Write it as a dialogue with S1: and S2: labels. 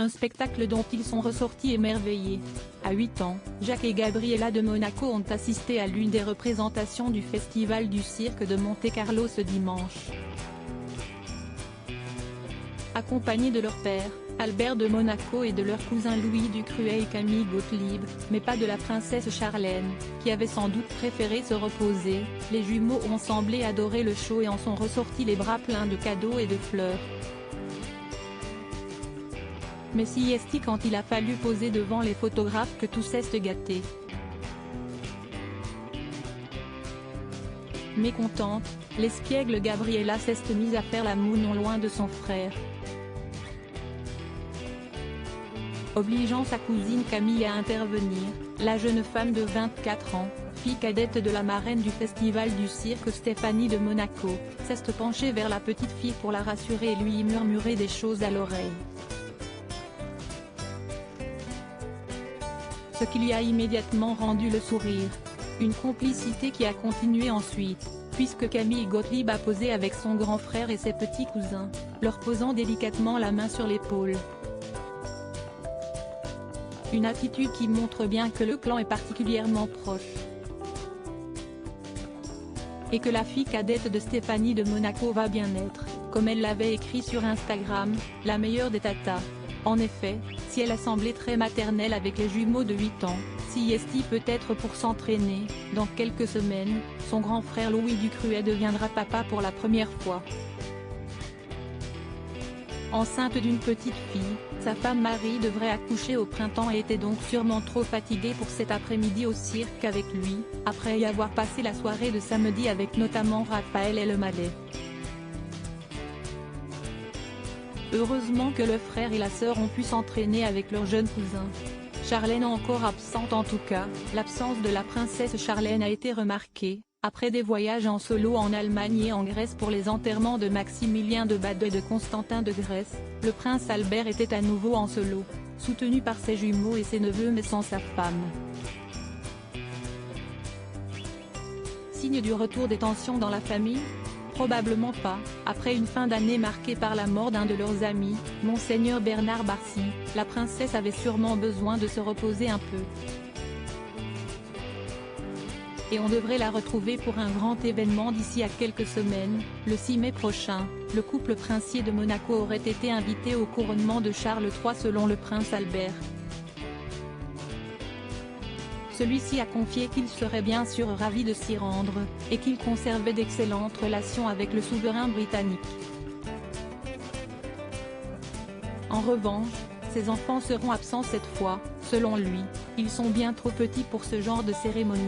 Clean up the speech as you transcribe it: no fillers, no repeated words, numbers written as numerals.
S1: un spectacle dont ils sont ressortis émerveillés. À 8 ans, Jacques et Gabriella de Monaco ont assisté à l'une des représentations du Festival du cirque de Monte-Carlo ce dimanche. Accompagnés de leur père, Albert de Monaco, et de leurs cousins Louis Ducruet et Camille Gottlieb, mais pas de la princesse Charlène, qui avait sans doute préféré se reposer, les jumeaux ont semblé adorer le show et en sont ressortis les bras pleins de cadeaux et de fleurs. Mais si est-il quand il a fallu poser devant les photographes que tout s'est gâté. Mécontente, l'espiègle Gabriella s'est mise à faire la moue non loin de son frère, obligeant sa cousine Camille à intervenir. La jeune femme de 24 ans, fille cadette de la marraine du festival du cirque Stéphanie de Monaco, s'est penchée vers la petite fille pour la rassurer et lui murmurer des choses à l'oreille. Ce qui lui a immédiatement rendu le sourire. Une complicité qui a continué ensuite, puisque Camille Gottlieb a posé avec son grand frère et ses petits cousins, leur posant délicatement la main sur l'épaule. Une attitude qui montre bien que le clan est particulièrement proche. Et que la fille cadette de Stéphanie de Monaco va bien être, comme elle l'avait écrit sur Instagram, la meilleure des tatas. En effet, si elle a semblé très maternelle avec les jumeaux de 8 ans, si est-il peut-être pour s'entraîner. Dans quelques semaines, son grand frère Louis Ducruet deviendra papa pour la première fois. Enceinte d'une petite fille, sa femme Marie devrait accoucher au printemps et était donc sûrement trop fatiguée pour cet après-midi au cirque avec lui, après y avoir passé la soirée de samedi avec notamment Raphaël et le Malais. Heureusement que le frère et la sœur ont pu s'entraîner avec leur jeune cousin. Charlène encore absente. En tout cas, l'absence de la princesse Charlène a été remarquée, après des voyages en solo en Allemagne et en Grèce pour les enterrements de Maximilien de Bade et de Constantin de Grèce. Le prince Albert était à nouveau en solo, soutenu par ses jumeaux et ses neveux mais sans sa femme. Signe du retour des tensions dans la famille ? Probablement pas. Après une fin d'année marquée par la mort d'un de leurs amis, Monseigneur Bernard Barcy, la princesse avait sûrement besoin de se reposer un peu. Et on devrait la retrouver pour un grand événement d'ici à quelques semaines. Le 6 mai prochain, le couple princier de Monaco aurait été invité au couronnement de Charles III selon le prince Albert. Celui-ci a confié qu'il serait bien sûr ravi de s'y rendre, et qu'il conservait d'excellentes relations avec le souverain britannique. En revanche, ses enfants seront absents cette fois, selon lui, ils sont bien trop petits pour ce genre de cérémonie.